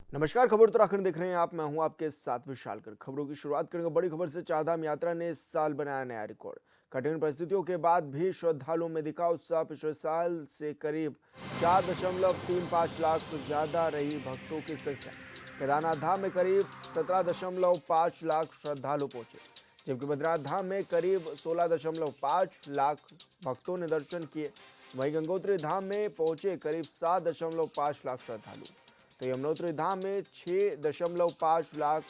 नमस्कार, खबर उत्तराखंड देख रहे हैं आप। मैं हूं आपके साथ विशाल कर। खबरों की शुरुआत करेंगे बड़ी खबर से। चारधाम यात्रा ने इस साल बनाया नया रिकॉर्ड। कठिन परिस्थितियों के बाद भी श्रद्धालुओं में दिखा उत्साह। पिछले साल से करीब 4.35 लाख ज्यादा रही भक्तों की संख्या। केदारनाथ धाम में करीब 17.5 लाख श्रद्धालु पहुंचे, जबकि बद्रीनाथ धाम में करीब 16.5 लाख भक्तों ने दर्शन किए। वहीं गंगोत्री धाम में पहुंचे करीब 7.5 लाख श्रद्धालु। तो यमुनोत्री धाम में 6.5 लाख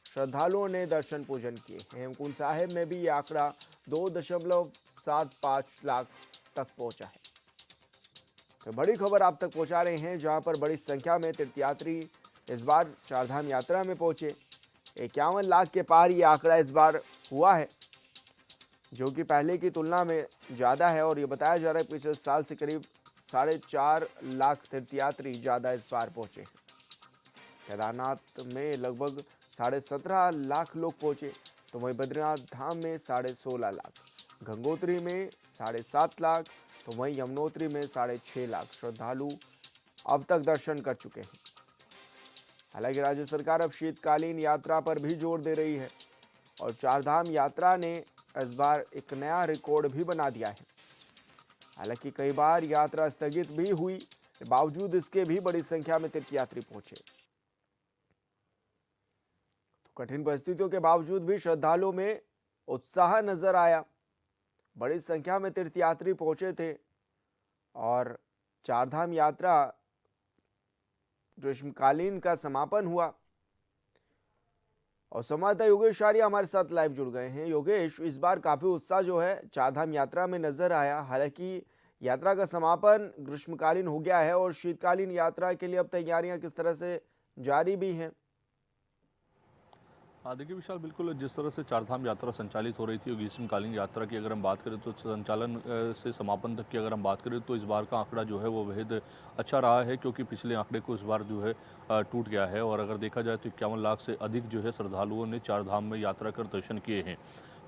श्रद्धालुओं ने दर्शन पूजन किए। हेमकुंड साहिब में भी ये आंकड़ा 2.75 लाख तक पहुंचा है। तो बड़ी खबर आप तक पहुंचा रहे हैं, जहां पर बड़ी संख्या में तीर्थयात्री इस बार चारधाम यात्रा में पहुंचे। 51 लाख के पार ये आंकड़ा इस बार हुआ है, जो कि पहले की तुलना में ज़्यादा है। और ये बताया जा रहा है पिछले साल से करीब 4.5 लाख तीर्थयात्री ज़्यादा इस बार पहुंचे। केदारनाथ में लगभग 17.5 लाख लोग पहुंचे, तो वहीं बद्रीनाथ धाम में 16.5 लाख, गंगोत्री में 7.5 लाख, तो वहीं यमुनोत्री में 6.5 लाख श्रद्धालु अब तक दर्शन कर चुके हैं। हालांकि राज्य सरकार अब शीतकालीन यात्रा पर भी जोर दे रही है और चारधाम यात्रा ने इस बार एक नया रिकॉर्ड भी बना दिया है। हालांकि कई बार यात्रा स्थगित भी हुई, बावजूद इसके भी बड़ी संख्या में तीर्थयात्री पहुंचे। तो कठिन परिस्थितियों के बावजूद भी श्रद्धालुओं में उत्साह नजर आया। बड़ी संख्या में तीर्थयात्री पहुंचे थे और चारधाम यात्रा ग्रीष्मकालीन का समापन हुआ। और संवाददाता योगेश आर्य हमारे साथ लाइव जुड़ गए हैं। योगेश, इस बार काफी उत्साह जो है चारधाम यात्रा में नजर आया। हालांकि यात्रा का समापन ग्रीष्मकालीन हो गया है और शीतकालीन यात्रा के लिए अब तैयारियां किस तरह से जारी भी हैं? हाँ, देखिए विशाल, बिल्कुल जिस तरह से चारधाम यात्रा संचालित हो रही थी और ग्रीष्मकालीन यात्रा की अगर हम बात करें तो संचालन से समापन तक की अगर हम बात करें तो इस बार का आंकड़ा जो है वो बेहद अच्छा रहा है, क्योंकि पिछले आंकड़े को इस बार जो है टूट गया है। और अगर देखा जाए तो 51 लाख से अधिक जो है श्रद्धालुओं ने चारधाम में यात्रा कर दर्शन किए हैं।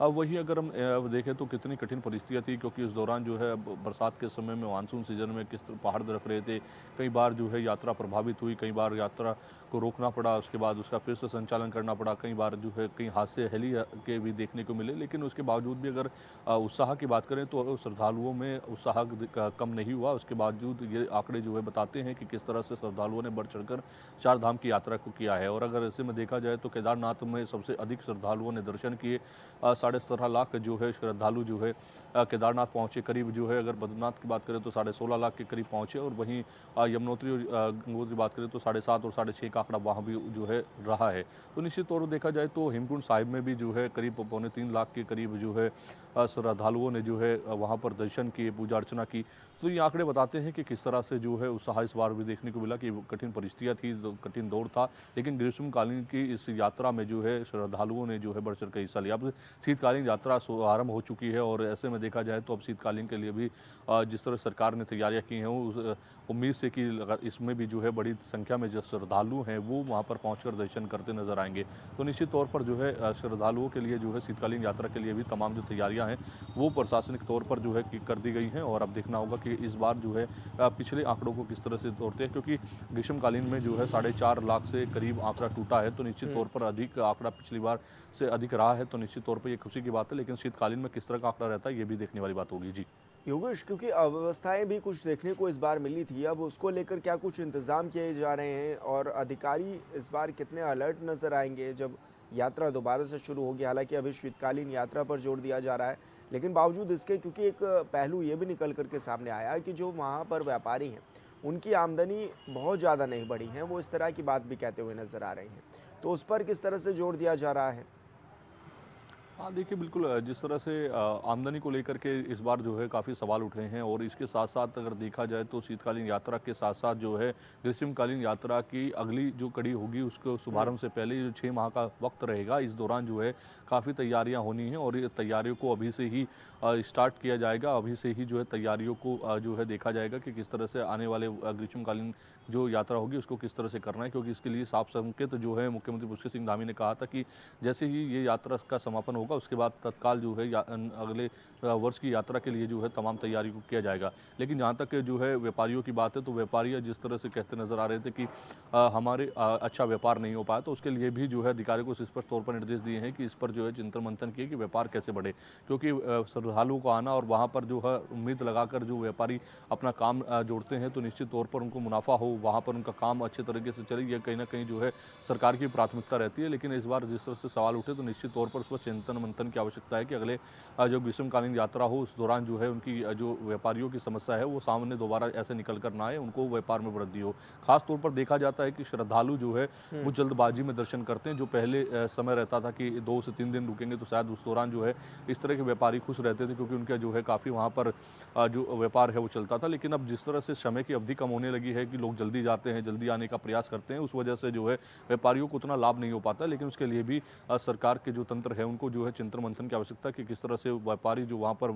अब वही अगर हम देखें तो कितनी कठिन परिस्थितियाँ थी, क्योंकि उस दौरान जो है बरसात के समय में, मानसून सीजन में किस तरह पहाड़ दरक रहे थे। कई बार जो है यात्रा प्रभावित हुई, कई बार यात्रा को रोकना पड़ा, उसके बाद उसका फिर से संचालन करना पड़ा। कई बार जो है कई हादसे हेली के भी देखने को मिले, लेकिन उसके बावजूद भी अगर उत्साह की बात करें तो श्रद्धालुओं में उत्साह कम नहीं हुआ। उसके बावजूद ये आंकड़े जो है बताते हैं कि किस तरह से श्रद्धालुओं ने बढ़ चढ़कर चार धाम की यात्रा को किया है। और अगर ऐसे में देखा जाए तो केदारनाथ में सबसे अधिक श्रद्धालुओं ने दर्शन किए। 17.5 लाख जो है श्रद्धालु जो है केदारनाथ पहुँचे। करीब जो है अगर बद्रीनाथ की बात करें तो 16.5 लाख के करीब पहुँचे। और वहीं यमुनोत्री और गंगोत्री की बात करें तो 7.5 और 6.5 का आंकड़ा वहाँ भी जो है रहा है। तो निश्चित तौर पर देखा जाए तो हेमकुंड साहिब में भी जो है करीब 2.25 लाख के करीब जो है श्रद्धालुओं ने जो है वहाँ पर दर्शन किए, पूजा अर्चना की। तो ये आंकड़े बताते हैं कि किस तरह से जो है उत्साह इस बार भी देखने को मिला, कि कठिन परिस्थितियाँ थी, कठिन दौर था, लेकिन ग्रीष्मकालीन की इस यात्रा में जो है श्रद्धालुओं ने जो है बढ़ चढ़ कर हिस्सा लिया। अब शीतकालीन यात्रा आरंभ हो चुकी है और ऐसे में देखा जाए तो अब शीतकालीन के लिए भी जिस तरह सरकार ने तैयारियां की हैं, उस उम्मीद से कि इसमें भी जो है बड़ी संख्या में जो श्रद्धालु हैं वो वहां पर पहुंचकर दर्शन करते नजर आएंगे। तो निश्चित तौर पर जो है श्रद्धालुओं के लिए जो है शीतकालीन यात्रा के लिए भी तमाम जो तैयारियां हैं वो प्रशासनिक तौर पर जो है कर दी गई हैं। और अब देखना होगा कि इस बार जो है पिछले आंकड़ों को किस तरह से तोड़ते हैं, क्योंकि ग्रीष्मकालीन में जो है 4.5 लाख से करीब आंकड़ा टूटा है। तो निश्चित तौर पर अधिक आंकड़ा पिछली बार से अधिक रहा है। तो निश्चित तौर पर ये खुशी की बात है, लेकिन शीतकालीन में किस तरह का आंकड़ा रहता है ये भी देखने वाली बात होगी। जी योगेश, क्योंकि अव्यवस्थाएं भी कुछ देखने को इस बार मिली थी, अब उसको लेकर क्या कुछ इंतजाम किए जा रहे हैं और अधिकारी इस बार कितने अलर्ट नजर आएंगे जब यात्रा दोबारा से शुरू होगी? हालांकि अभी शीतकालीन यात्रा पर जोर दिया जा रहा है, लेकिन बावजूद इसके क्योंकि एक पहलू ये भी निकल करके सामने आया कि जो वहाँ पर व्यापारी हैं उनकी आमदनी बहुत ज़्यादा नहीं बढ़ी है, वो इस तरह की बात भी कहते हुए नजर आ रहे हैं। तो उस पर किस तरह से जोर दिया जा रहा है? हाँ, देखिए बिल्कुल जिस तरह से आमदनी को लेकर के इस बार जो है काफ़ी सवाल उठ रहे हैं। और इसके साथ-साथ अगर देखा जाए तो शीतकालीन यात्रा के साथ-साथ जो है ग्रीष्मकालीन यात्रा की अगली जो कड़ी होगी उसको शुभारंभ से पहले जो 6 माह का वक़्त रहेगा, इस दौरान जो है काफ़ी तैयारियाँ होनी हैं। और ये तैयारियों को अभी से ही स्टार्ट किया जाएगा। अभी से ही जो है तैयारियों को जो है देखा जाएगा कि किस तरह से आने वाले ग्रीष्मकालीन जो यात्रा होगी उसको किस तरह से करना है, क्योंकि इसके लिए साफ संकेत जो है मुख्यमंत्री पुष्कर सिंह धामी ने कहा था कि जैसे ही ये यात्रा का समापन होगा होगा, उसके बाद तत्काल जो है अगले वर्ष की यात्रा के लिए जो है तमाम तैयारी को किया जाएगा। लेकिन जहाँ तक जो है व्यापारियों की बात है, तो व्यापारी जिस तरह से कहते नज़र आ रहे थे कि हमारे अच्छा व्यापार नहीं हो पाया, तो उसके लिए भी जो है अधिकारियों को स्पष्ट तौर पर निर्देश दिए हैं कि इस पर जो है चिंतन मंथन किए कि व्यापार कैसे बढ़े। क्योंकि श्रद्धालुओं को आना और वहाँ पर जो है उम्मीद लगाकर जो व्यापारी अपना काम जोड़ते हैं, तो निश्चित तौर पर उनको मुनाफा हो, वहाँ पर उनका काम अच्छे तरीके से चले, ये कहीं न कहीं जो है सरकार की प्राथमिकता रहती है। लेकिन इस बार जिस तरह से सवाल उठे, तो निश्चित तौर पर उस पर चिंतन मंथन की आवश्यकता है कि अगले जो ग्रीष्मकालीन यात्रा हो, उस दौरान जो है उनकी जो व्यापारियों की समस्या है वो सामने दोबारा ऐसे निकल कर ना आए, उनको व्यापार में वृद्धि हो। खास तौर पर देखा जाता है कि श्रद्धालु जो है वो जल्दबाजी में दर्शन करते हैं। जो पहले समय रहता था कि 2 से 3 दिन रुकेंगे, तो शायद उस दौरान जो है इस तरह के व्यापारी खुश रहते थे, क्योंकि उनका जो है काफ़ी वहाँ पर जो व्यापार है वो चलता था। लेकिन अब जिस तरह से समय की अवधि कम होने लगी है कि लोग जल्दी जाते हैं, जल्दी आने का प्रयास करते हैं, उस वजह से जो है व्यापारियों को उतना लाभ नहीं हो पाता। लेकिन उसके लिए भी सरकार के जो तंत्र है उनको जो है चिंतन मंथन की आवश्यकता है कि किस तरह से व्यापारी जो वहाँ पर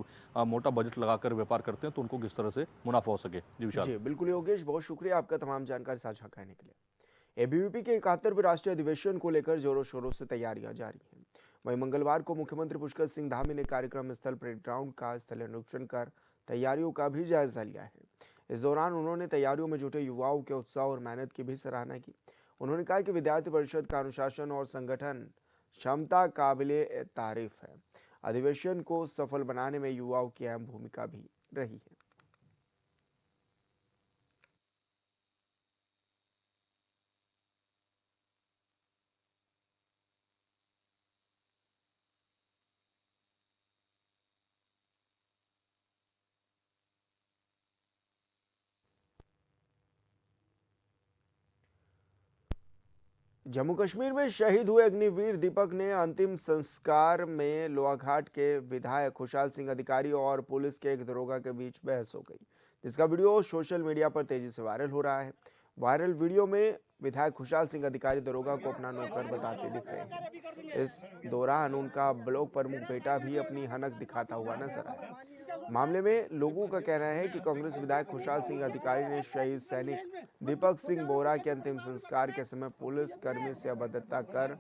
मोटा बजट लगाकर व्यापार करते हैं, तो उनको किस तरह से मुनाफा हो सके। जी विशाल। जी बिल्कुल योगेश, बहुत शुक्रिया आपका तमाम जानकारी साझा करने के लिए। एबीवीपी के 71वें राष्ट्रीय अधिवेशन को लेकर जोरों शोरों से तैयारियां जारी हैं। वहीं मंगलवार को मुख्यमंत्री पुष्कर सिंह धामी ने कार्यक्रम स्थल परेड ग्राउंड का स्थलीय निरीक्षण कर तैयारियों का भी जायजा लिया है। इस दौरान उन्होंने तैयारियों में जुटे युवाओं के उत्साह और मेहनत की भी सराहना की। उन्होंने कहा कि विद्यार्थी परिषद का अनुशासन और संगठन क्षमता काबिले तारीफ है। अधिवेशन को सफल बनाने में युवाओं की अहम भूमिका भी रही है। जम्मू कश्मीर में शहीद हुए अग्निवीर दीपक ने अंतिम संस्कार में लोहाघाट के विधायक खुशहाल सिंह अधिकारी और पुलिस के एक दरोगा के बीच बहस हो गई, जिसका वीडियो सोशल मीडिया पर तेजी से वायरल हो रहा है। वायरल वीडियो में विधायक खुशहाल सिंह अधिकारी दरोगा को अपना नौकर बताते दिख रहे हैं। इस दौरान उनका ब्लॉक प्रमुख बेटा भी अपनी हनक दिखाता हुआ नजर आया। मामले में लोगों का कहना है कि कांग्रेस विधायक खुशहाल सिंह अधिकारी ने शहीद सैनिक दीपक सिंह बोरा के अंतिम संस्कार के समय पुलिस कर्मी से अभद्रता कर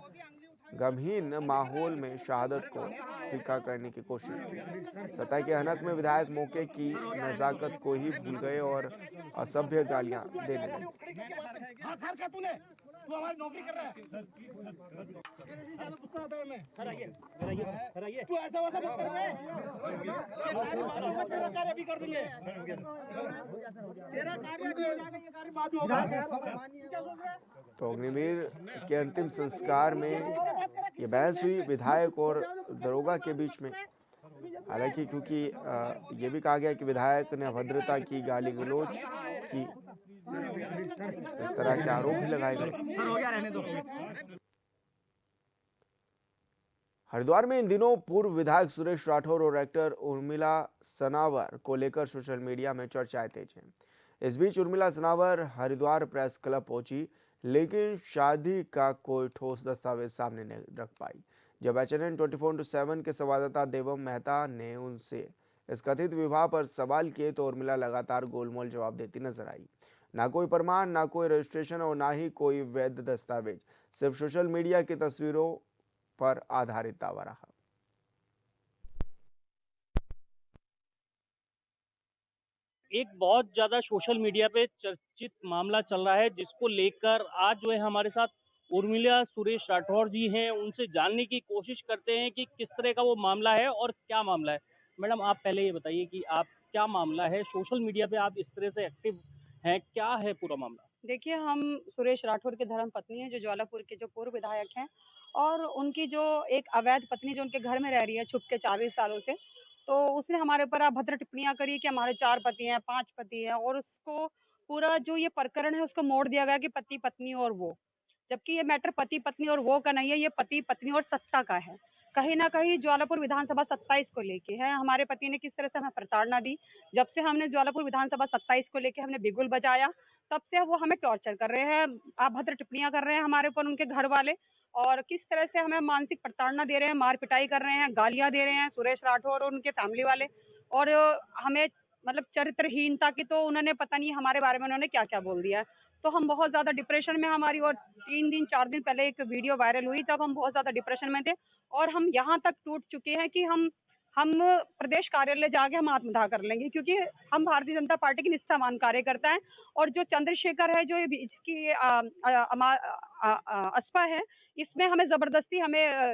गमहीन माहौल में शहादत को फीका करने की कोशिश की। सत्ता के हनक में विधायक मौके की नजाकत को ही भूल गए और असभ्य गालियां देने लगे। तू हमारी नौकरी कर रहा है। गुस्सा आता है मैं। सर आइए, सर आइए। तू ऐसा वैसा मत कर। तेरा कार्य भी कर देंगे। तेरा कार्य भी हो जाएगा, ये सारी बात भी होगा। क्या सोच रहे हैं? तो अग्निवीर के अंतिम संस्कार में ये बहस हुई विधायक और दरोगा के बीच में। हालांकि क्योंकि ये भी कहा गया कि विधायक ने अभद्रता की, गाली गलौज की, इस तरह के आरोप भी लगाए गए। सर हो गया, रहने दो। हरिद्वार में इन दिनों पूर्व विधायक सुरेश राठौर और एक्टर उर्मिला सनावर को लेकर सोशल मीडिया में चर्चाएं तेज हैं। इस बीच उर्मिला सनावर हरिद्वार प्रेस क्लब पहुंची, लेकिन शादी का कोई ठोस दस्तावेज सामने नहीं रख पाई। जब HNN 24/7 के संवाददाता देवम मेहता ने उनसे इस कथित विवाह पर सवाल किए, तो उर्मिला लगातार गोलमोल जवाब देती नजर आई। ना कोई प्रमाण, ना कोई रजिस्ट्रेशन और ना ही कोई वैध दस्तावेज, सिर्फ सोशल मीडिया की तस्वीरों पर आधारित दावा रहा। एक बहुत ज़्यादा सोशल मीडिया पे चर्चित मामला चल रहा है, जिसको लेकर आज जो है हमारे साथ उर्मिला सुरेश राठौर जी हैं। उनसे जानने की कोशिश करते हैं कि किस तरह का वो मामला है और क्या मामला है। मैडम, आप पहले ये बताइए कि आप क्या मामला है, सोशल मीडिया पे आप इस तरह से एक्टिव हैं, क्या है पूरा मामला? देखिए, हम सुरेश राठौर की धर्मपत्नी हैं, जो ज्वालापुर के जो पूर्व विधायक हैं, और उनकी जो एक अवैध पत्नी जो उनके घर में रह रही है छुप के 40 सालों से, तो उसने हमारे ऊपर अभद्र टिप्पणियाँ करी कि हमारे 4 पति हैं, 5 पति हैं, और उसको पूरा जो ये प्रकरण है उसको मोड़ दिया गया कि पति-पत्नी और वो। जबकि ये मैटर पति-पत्नी और वो का नहीं है, ये पति-पत्नी और सत्ता का है। कहीं न कहीं ज्वालापुर विधानसभा 27 को लेके है। हमारे पति ने किस तरह से हमें प्रताड़ना दी। जब से हमने ज्वालापुर विधानसभा 27 को लेके हमने बिगुल बजाया, तब से वो हमें टॉर्चर कर रहे हैं, अभद्र टिप्पणियाँ कर रहे हैं हमारे ऊपर उनके घर वाले, और किस तरह से हमें मानसिक प्रताड़ना दे रहे हैं, मार-पिटाई कर रहे हैं, गालियाँ दे रहे हैं सुरेश राठौर और उनके फैमिली वाले, और हमें मतलब चरित्रहीनता की, तो उन्होंने पता नहीं हमारे बारे में उन्होंने क्या-क्या बोल दिया है। तो हम बहुत ज़्यादा डिप्रेशन में हमारी, और 3 दिन 4 दिन पहले एक वीडियो वायरल हुई, तब हम बहुत ज़्यादा डिप्रेशन में थे और हम यहाँ तक टूट चुके हैं कि हम प्रदेश कार्यालय जाके हम आत्मदाह कर लेंगे, क्योंकि हम भारतीय जनता पार्टी की निष्ठावान कार्यकर्ता हैं। और जो चंद्रशेखर है, जो इसकी अस्पा है, इसमें हमें जबरदस्ती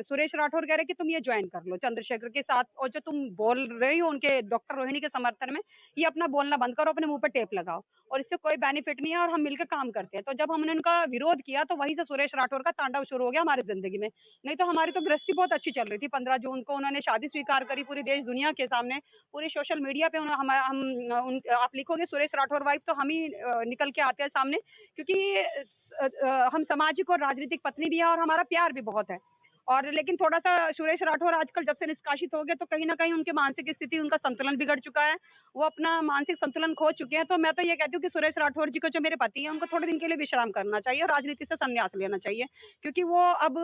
सुरेश राठौर कह रहे हैं कि तुम ये ज्वाइन कर लो चंद्रशेखर के साथ, और जो तुम बोल रही हो उनके डॉक्टर रोहिणी के समर्थन में, ये अपना बोलना बंद करो, अपने मुंह पर टेप लगाओ, और इससे कोई बेनिफिट नहीं है, और हम मिलकर काम करते हैं। तो जब हमने उनका विरोध किया, तो वहीं से सुरेश राठौर का तांडव शुरू हो गया हमारी जिंदगी में। नहीं तो हमारी तो गृहस्थी बहुत अच्छी चल रही थी। 15 जून को उन्होंने शादी स्वीकार करी पूरी देश दुनिया के सामने, पूरे सोशल मीडिया पे आप लिखोगे सुरेश राठौर वाइफ, तो हम ही निकल के आते हैं सामने, क्योंकि हम सामाजिक और राजनीतिक पत्नी भी है, और हमारा प्यार भी बहुत है। और लेकिन थोड़ा-सा सुरेश राठौर आजकल जब से निष्कासित हो गए, तो कहीं न कहीं उनकी मानसिक स्थिति, उनका संतुलन बिगड़ चुका है। वो अपना मानसिक संतुलन खो चुके हैं। तो मैं तो ये कहती हूँ कि सुरेश राठौर जी को, जो मेरे पति हैं, उनको थोड़े दिन के लिए विश्राम करना चाहिए और राजनीति से संन्यास लेना चाहिए, क्योंकि वो अब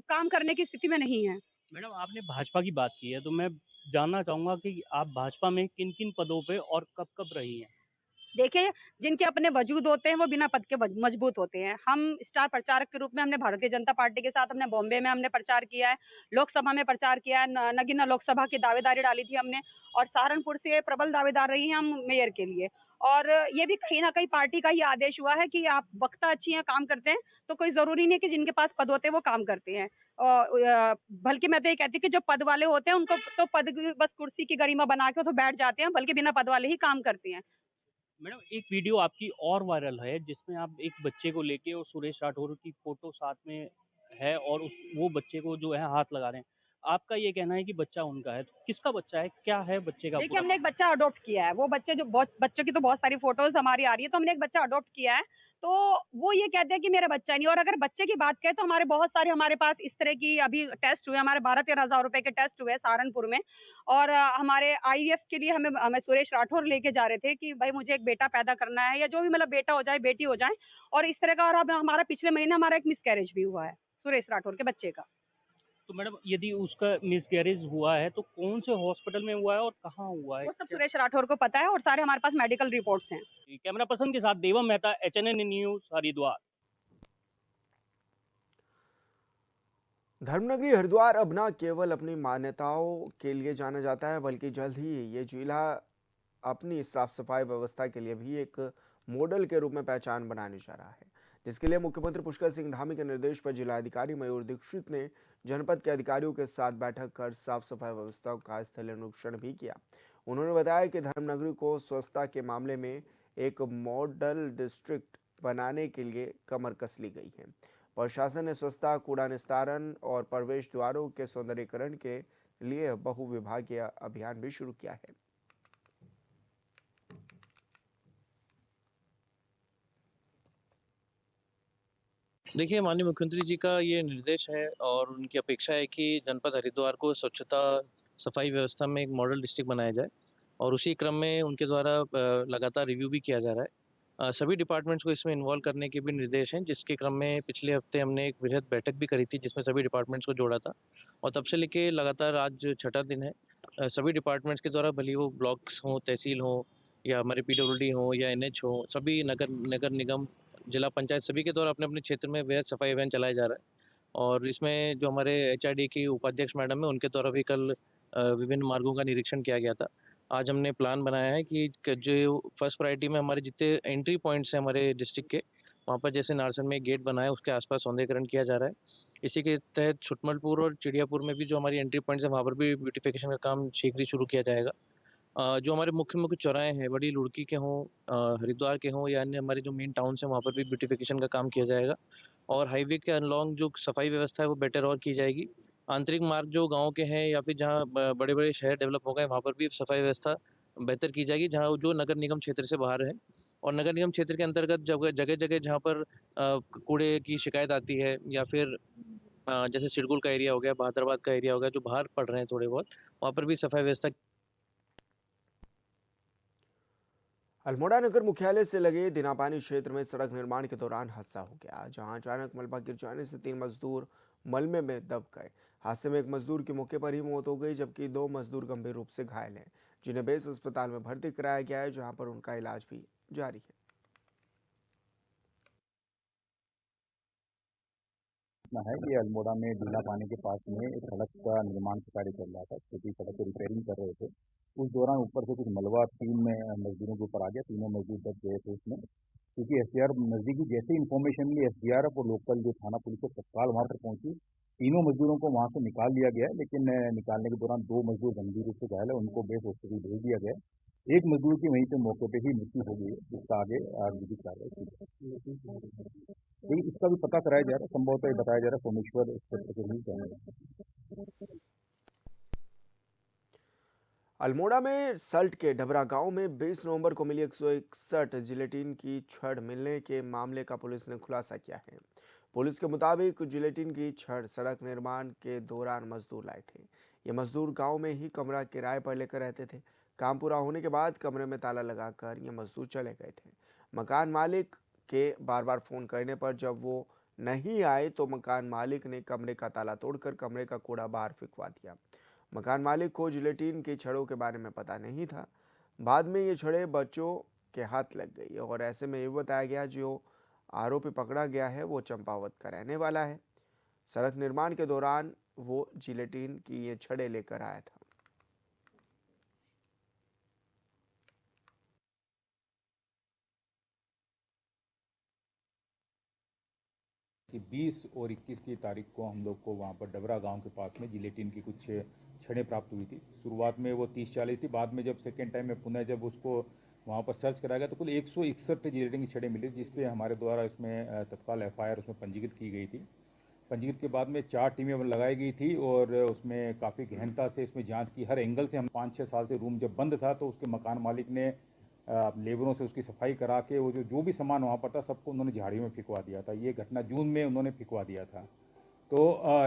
काम करने की स्थिति में नहीं है। मैडम, आपने भाजपा की बात की है, तो मैं जानना चाहूँगा कि आप भाजपा में किन-किन पदों पे और कब-कब रही हैं? देखिए, जिनके अपने वजूद होते हैं, वो बिना पद के मजबूत होते हैं। हम स्टार प्रचारक के रूप में हमने भारतीय जनता पार्टी के साथ हमने बॉम्बे में हमने प्रचार किया है, लोकसभा में प्रचार किया है, नगीना लोकसभा की दावेदारी डाली थी हमने, और सहारनपुर से प्रबल दावेदार रही हैं हम मेयर के लिए। और ये भी कहीं न कहीं पार्टी का ही आदेश हुआ है कि आप वक्ता अच्छी हैं, काम करते हैं, तो कोई ज़रूरी नहीं है कि जिनके पास पद होते हैं, वो काम करते हैं। बल्कि मैं तो ये कहती हूँ कि जो पद वाले होते हैं, उनको तो पद की बस कुर्सी की गरिमा बना के वो तो बैठ जाते हैं, बल्कि बिना पद वाले ही काम करते हैं। मैडम, एक वीडियो आपकी और वायरल है जिसमें आप एक बच्चे को लेके और सुरेश राठौर की फ़ोटो साथ में है और उस वो बच्चे को जो है हाथ लगा रहे हैं। आपका ये कहना है कि बच्चा उनका है, तो किसका बच्चा है? क्या है बच्चे का देखिए, पूरा हमने एक मामला? बच्चा अडॉप्ट किया है। वो बच्चे जो बहुत बच्चों की तो बहुत सारी फ़ोटोज़ हमारी आ रही है, तो हमने एक बच्चा अडॉप्ट किया है। तो वो ये कहते हैं कि मेरा बच्चा नहीं, और अगर बच्चे की बात करें, तो हमारे बहुत सारे हमारे पास इस तरह की अभी टेस्ट हुए, हमारे 12-13 हज़ार रुपए के टेस्ट हुए सहारनपुर में। और हमारे आईवीएफ के लिए हमें सुरेश राठौर लेके जा रहे थे कि भाई मुझे एक बेटा पैदा करना है, या जो भी मतलब बेटा हो जाए, बेटी हो जाए, और इस तरह का। और अब हमारा पिछले महीने हमारा एक मिसकैरेज भी हुआ है, सुरेश राठौर के बच्चे का। तो मैडम, यदि उसका मिसकैरेज हुआ है, तो कौन से हॉस्पिटल में हुआ है और कहाँ हुआ है? वो सब क्या सुरेश राठौर को पता है, और सारे हमारे पास मेडिकल रिपोर्ट्स हैं। कैमरा पर्सन के साथ देवम मेहता, एचएनएन न्यूज़, हरिद्वार। धर्मनगरी हरिद्वार अब न केवल अपनी मान्यताओं के लिए जाना जाता है, बल्कि जल्द ही ये जिला अपनी साफ सफाई व्यवस्था के लिए भी एक मॉडल के रूप में पहचान बनाने जा रहा है, जिसके लिए मुख्यमंत्री पुष्कर सिंह धामी के निर्देश पर जिलाधिकारी मयूर दीक्षित ने जनपद के अधिकारियों के साथ बैठक कर साफ सफाई व्यवस्था का स्थलीय निरीक्षण भी किया। उन्होंने बताया कि धर्मनगरी को स्वच्छता के मामले में एक मॉडल डिस्ट्रिक्ट बनाने के लिए कमर कस ली गई है। प्रशासन ने स्वच्छता, कूड़ा निस्तारण और प्रवेश द्वारों के सौंदर्यीकरण के लिए बहुविभागीय अभियान भी शुरू किया है। देखिए, माननीय मुख्यमंत्री जी का ये निर्देश है और उनकी अपेक्षा है कि जनपद हरिद्वार को स्वच्छता, सफाई व्यवस्था में एक मॉडल डिस्ट्रिक्ट बनाया जाए और उसी क्रम में उनके द्वारा लगातार रिव्यू भी किया जा रहा है। सभी डिपार्टमेंट्स को इसमें इन्वॉल्व करने के भी निर्देश हैं, जिसके क्रम में पिछले हफ्ते हमने एक वृहद बैठक भी करी थी, जिसमें सभी डिपार्टमेंट्स को जोड़ा था और तब से लेके लगातार आज छठा दिन है। सभी डिपार्टमेंट्स के द्वारा भले ही वो ब्लॉक्स हों, तहसील हो या हमारे पीडब्ल्यूडी हो या एनएच हो, सभी नगर नगर निगम, जिला पंचायत सभी के द्वारा अपने-अपने क्षेत्र में वृहद सफाई अभियान चलाया जा रहा है और इसमें जो हमारे एचआरडी की उपाध्यक्ष मैडम है, उनके द्वारा भी कल विभिन्न मार्गों का निरीक्षण किया गया था। आज हमने प्लान बनाया है कि जो फर्स्ट प्रायोरिटी में हमारे जितने एंट्री पॉइंट्स हैं हमारे डिस्ट्रिक्ट के, वहाँ पर जैसे नारसन में एक गेट बना है, उसके आसपास सौंदर्यीकरण किया जा रहा है। इसी के तहत छुटमलपुर और चिड़ियापुर में भी जो हमारी एंट्री पॉइंट्स हैं, वहाँ पर भी ब्यूटिफिकेशन का काम शीघ्र ही शुरू किया जाएगा। जो हमारे मुख्य चौराहे हैं, बड़ी लुड़की के हों, हरिद्वार के हों या अन्य हमारे जो मेन टाउन्स हैं, वहाँ पर भी ब्यूटिफिकेशन का काम किया जाएगा और हाईवे के अलोंग जो सफाई व्यवस्था है, वो बेटर और की जाएगी। आंतरिक मार्ग जो गाँव के हैं या फिर जहाँ बड़े-बड़े शहर डेवलप हो गए, वहाँ पर भी सफाई व्यवस्था बेहतर की जाएगी, जहाँ जो नगर निगम क्षेत्र से बाहर है और नगर निगम क्षेत्र के अंतर्गत जगह-जगह जहाँ पर कूड़े की शिकायत आती है या फिर जैसे सिडकुल का एरिया हो गया, बहादुराबाद का एरिया हो गया, जो बाहर पड़ रहे हैं थोड़े बहुत, वहाँ पर भी सफाई व्यवस्था। अल्मोड़ा नगर मुख्यालय से लगे दिनापानी क्षेत्र में सड़क निर्माण के दौरान हादसा हो गया, जहां अचानक मलबा गिर जाने से 3 मजदूर मलबे में दब गए। हादसे में एक मजदूर की मौके पर ही मौत हो गई, जबकि 2 मजदूर गंभीर रूप से घायल हैं। जिन्हें बेस अस्पताल में भर्ती कराया गया है, जहां पर उनका इलाज भी जारी है। है कि अल्मोड़ा में डीला पानी के पास में एक सड़क का निर्माण का कार्य चल रहा था। छोटी सड़क को रिपेयरिंग कर रहे थे। उस दौरान ऊपर से कुछ मलबा 3 मजदूरों के ऊपर आ गया। तीनों मजदूर दब गए थे उसमें। क्योंकि एसडीआर नजदीकी जैसे इन्फॉर्मेशन मिली, एसडीआरएफ और लोकल जो थाना पुलिस है तत्काल वहां पर पहुंची। तीनों मजदूरों को वहां से निकाल लिया गया, लेकिन निकालने के दौरान 2 मजदूर गंभीर रूप से घायल है, उनको बेस हॉस्पिटल भेज दिया गया। एक मजदूर की वहीं पे मौके पे ही मृत्यु हो गई है, जिसका आगे आगे कार्रवाई की। लेकिन इसका भी पता कराया जा रहा है, संभवतः बताया जा रहा है सोमेश्वर क्षेत्र के लिए जाना है। अल्मोड़ा में सल्ट के डबरा गांव में 20 नवंबर को मिली 161 जिलेटिन की छड़ मिलने के मामले का पुलिस ने खुलासा किया है। पुलिस के मुताबिक जिलेटिन की छड़ सड़क निर्माण के दौरान मजदूर लाए थे। ये मजदूर गांव में ही कमरा किराए पर लेकर रहते थे। काम पूरा होने के बाद कमरे में ताला लगाकर ये मजदूर चले गए थे। मकान मालिक के बार बार फोन करने पर जब वो नहीं आए तो मकान मालिक ने कमरे का ताला तोड़कर कमरे का कूड़ा बाहर फेंकवा दिया। मकान मालिक को जिलेटिन की छड़ों के बारे में पता नहीं था। बाद में ये छड़ें बच्चों के हाथ लग गई और ऐसे में ये बताया गया जो आरोपी पकड़ा गया है वो चंपावत का रहने वाला है। सड़क निर्माण के दौरान वो जिलेटिन की ये छड़ें लेकर आया था। कि 20 और 21 की तारीख को हम लोग को वहाँ पर डबरा गांव के पास में जिलेटिन की कुछ छड़ें प्राप्त हुई थी। शुरुआत में वो 30-40 थी। बाद में जब सेकेंड टाइम में पुनः जब उसको वहाँ पर सर्च कराया गया तो कुल 161 जिलेटिन की छड़ें मिली, जिसपे हमारे द्वारा इसमें तत्काल एफआईआर उसमें पंजीकृत की गई थी। पंजीकृत के बाद में 4 टीमें लगाई गई थी और उसमें काफ़ी गहनता से इसमें जाँच की। हर एंगल से हम 5-6 साल से रूम जब बंद था तो उसके मकान मालिक ने लेबरों से उसकी सफाई करा के वो जो भी सामान वहाँ पर था सबको उन्होंने झाड़ियों में फेंकवा दिया था। ये घटना जून में उन्होंने फेंकवा दिया था। तो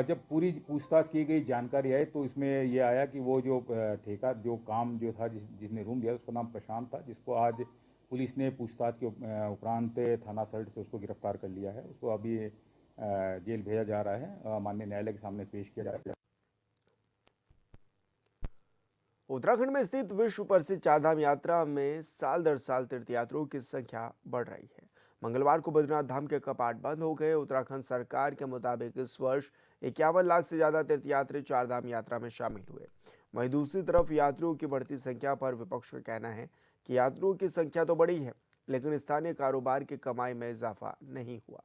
जब पूरी पूछताछ की गई, जानकारी आई तो इसमें ये आया कि वो जो ठेका जो काम जो था जिसने रूम दिया उसका नाम प्रशांत था, जिसको आज पुलिस ने पूछताछ के उपरांत थाना सल्ट से उसको गिरफ्तार कर लिया है। उसको अभी जेल भेजा जा रहा है, माननीय न्यायालय के सामने पेश किया जाएगा। उत्तराखंड में स्थित विश्व प्रसिद्ध चारधाम यात्रा में साल दर साल तीर्थयात्रियों की संख्या बढ़ रही है। मंगलवार को बद्रीनाथ धाम के कपाट बंद हो गए। उत्तराखंड सरकार के मुताबिक इस वर्ष 51 लाख से ज्यादा तीर्थयात्री चारधाम यात्रा में शामिल हुए। वहीं दूसरी तरफ यात्रियों की बढ़ती संख्या पर विपक्ष का कहना है कि यात्रियों की संख्या तो बढ़ी है, लेकिन स्थानीय कारोबार की कमाई में इजाफा नहीं हुआ।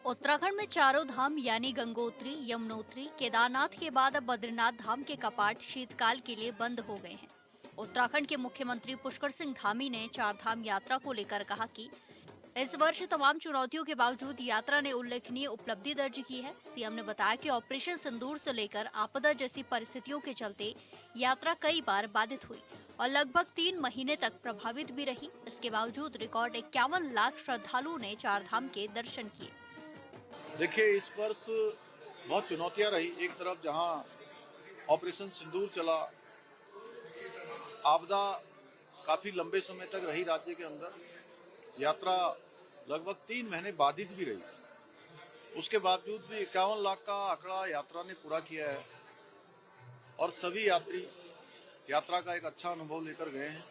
उत्तराखंड में चारों धाम यानी गंगोत्री, यमुनोत्री, केदारनाथ के बाद अब बद्रीनाथ धाम के कपाट शीतकाल के लिए बंद हो गए हैं। उत्तराखंड के मुख्यमंत्री पुष्कर सिंह धामी ने चारधाम यात्रा को लेकर कहा कि इस वर्ष तमाम चुनौतियों के बावजूद यात्रा ने उल्लेखनीय उपलब्धि दर्ज की है। सीएम ने बताया कि ऑपरेशन सिंदूर से लेकर आपदा जैसी परिस्थितियों के चलते यात्रा कई बार बाधित हुई और लगभग 3 महीने तक प्रभावित भी रही। इसके बावजूद रिकॉर्ड 51 लाख श्रद्धालुओं ने चारधाम के दर्शन किए। देखिए, इस वर्ष बहुत चुनौतियां रही। एक तरफ जहां ऑपरेशन सिंदूर चला, आपदा काफी लंबे समय तक रही राज्य के अंदर, यात्रा लगभग 3 महीने बाधित भी रही। उसके बावजूद भी 51 लाख का आंकड़ा यात्रा ने पूरा किया है और सभी यात्री यात्रा का एक अच्छा अनुभव लेकर गए हैं।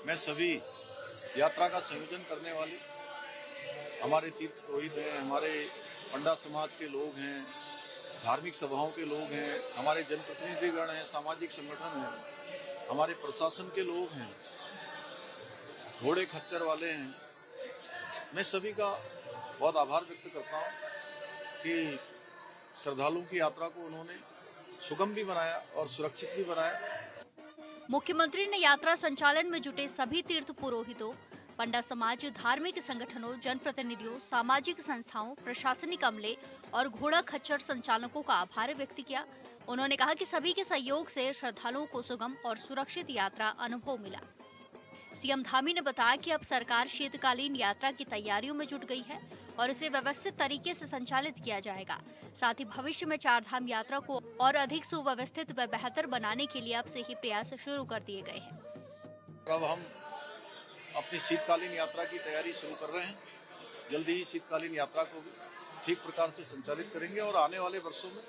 मैं सभी यात्रा का संयोजन करने वाले हमारे तीर्थ पुरोहित हैं, हमारे पंडा समाज के लोग हैं, धार्मिक सभाओं के लोग हैं, हमारे जनप्रतिनिधिगण हैं, सामाजिक संगठन हैं, हमारे प्रशासन के लोग हैं, घोड़े खच्चर वाले हैं। मैं सभी का बहुत आभार व्यक्त करता हूं कि श्रद्धालुओं की यात्रा को उन्होंने सुगम भी बनाया और सुरक्षित भी बनाया। मुख्यमंत्री ने यात्रा संचालन में जुटे सभी तीर्थ पुरोहितों, पंडा समाज, धार्मिक संगठनों, जनप्रतिनिधियों, सामाजिक संस्थाओं, प्रशासनिक अमले और घोड़ा खच्चर संचालकों का आभार व्यक्त किया। उन्होंने कहा कि सभी के सहयोग से श्रद्धालुओं को सुगम और सुरक्षित यात्रा अनुभव मिला। सीएम धामी ने बताया कि अब सरकार शीतकालीन यात्रा की तैयारियों में जुट गई है और इसे व्यवस्थित तरीके से संचालित किया जाएगा। साथ ही भविष्य में चारधाम यात्रा को और अधिक सुव्यवस्थित व बेहतर बनाने के लिए अब से ही प्रयास शुरू कर दिए गए हैं। अब हम अपनी शीतकालीन यात्रा की तैयारी शुरू कर रहे हैं। जल्दी ही शीतकालीन यात्रा को भी ठीक प्रकार से संचालित करेंगे और आने वाले वर्षों में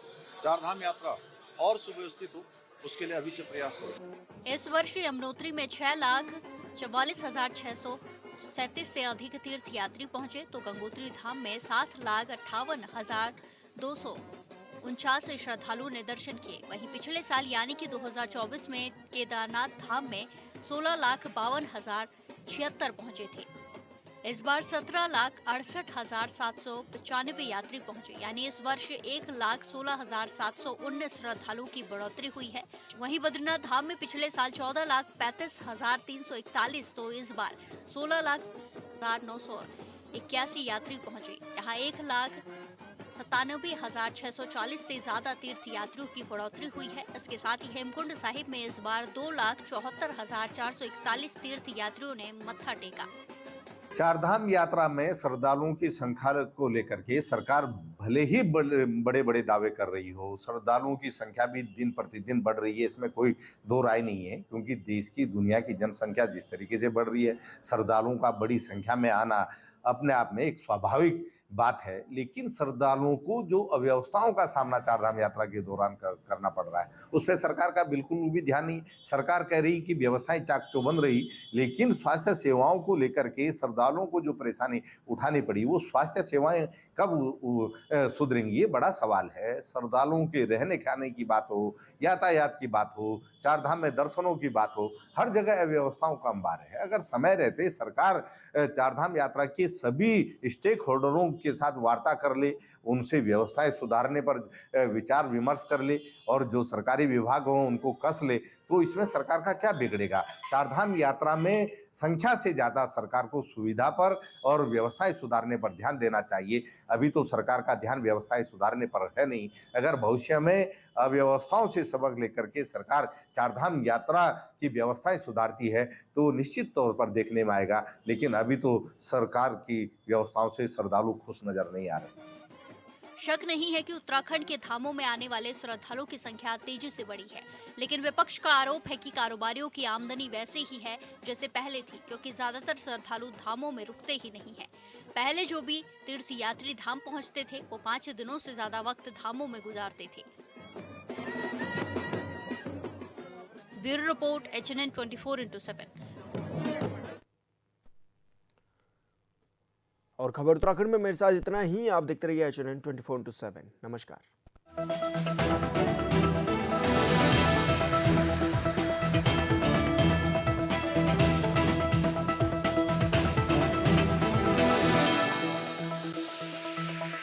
चारधाम यात्रा और सुव्यवस्थित हो, उसके लिए अभी से प्रयास करेंगे। इस वर्ष यमुनोत्री में 6,44,637 से अधिक तीर्थ यात्री पहुंचे तो गंगोत्री धाम में 7,58,249 श्रद्धालुओं ने दर्शन किए। वहीं पिछले साल यानी कि 2024 में केदारनाथ धाम में 16,52,076 पहुंचे थे। इस बार 17,68,795 यात्री पहुंचे, यानी इस वर्ष 1,16,719 श्रद्धालुओं की बढ़ोतरी हुई है। वहीं बद्रीनाथ धाम में पिछले साल 14,35,341 तो इस बार 16,0981 यात्री पहुंचे। यहाँ 1,97,640 से ज्यादा तीर्थ यात्रियों की बढ़ोतरी हुई है। इसके साथ ही हेमकुंड साहिब में इस बार 2,74,441 तीर्थ यात्रियों ने मत्था टेका। चारधाम यात्रा में श्रद्धालुओं की संख्या को लेकर के सरकार भले ही बड़े बड़े दावे कर रही हो, श्रद्धालुओं की संख्या भी दिन प्रतिदिन बढ़ रही है, इसमें कोई दो राय नहीं है। क्योंकि देश की दुनिया की जनसंख्या जिस तरीके से बढ़ रही है, श्रद्धालुओं का बड़ी संख्या में आना अपने आप में एक स्वाभाविक बात है। लेकिन श्रद्धालुओं को जो अव्यवस्थाओं का सामना चारधाम यात्रा के दौरान करना पड़ रहा है, उस पर सरकार का बिल्कुल भी ध्यान नहीं। सरकार कह रही कि व्यवस्थाएं चाक चौबंद रही, लेकिन स्वास्थ्य सेवाओं को लेकर के श्रद्धालुओं को जो परेशानी उठानी पड़ी, वो स्वास्थ्य सेवाएं कब सुधरेंगी, ये बड़ा सवाल है। श्रद्धालुओं के रहने खाने की बात हो, यातायात की बात हो, चारधाम में दर्शनों की बात हो, हर जगह अव्यवस्थाओं का अंबार है। अगर समय रहते सरकार चारधाम यात्रा के सभी स्टेक होल्डरों के साथ वार्ता कर ले, उनसे व्यवस्थाएं सुधारने पर विचार विमर्श कर ले और जो सरकारी विभाग हो उनको कस ले, तो इसमें सरकार का क्या बिगड़ेगा। चारधाम यात्रा में संख्या से ज़्यादा सरकार को सुविधा पर और व्यवस्थाएं सुधारने पर ध्यान देना चाहिए। अभी तो सरकार का ध्यान व्यवस्थाएं सुधारने पर है नहीं। अगर भविष्य में अव्यवस्थाओं से सबक लेकर के सरकार चारधाम यात्रा की व्यवस्थाएं सुधारती है तो निश्चित तौर पर देखने में आएगा। लेकिन अभी तो सरकार की व्यवस्थाओं से श्रद्धालु खुश नजर नहीं आ रहे। शक नहीं है कि उत्तराखंड के धामों में आने वाले श्रद्धालुओं की संख्या तेजी से बढ़ी है, लेकिन विपक्ष का आरोप है कि कारोबारियों की आमदनी वैसे ही है जैसे पहले थी, क्योंकि ज्यादातर श्रद्धालु धामों में रुकते ही नहीं है। पहले जो भी तीर्थ यात्री धाम पहुंचते थे वो 5 दिनों से ज्यादा वक्त धामों में गुजारते थे। Bureau report HNN 24/7। और खबर उत्तराखंड में मेरे साथ इतना ही। आप देखते रहिए HNN 24/7। नमस्कार।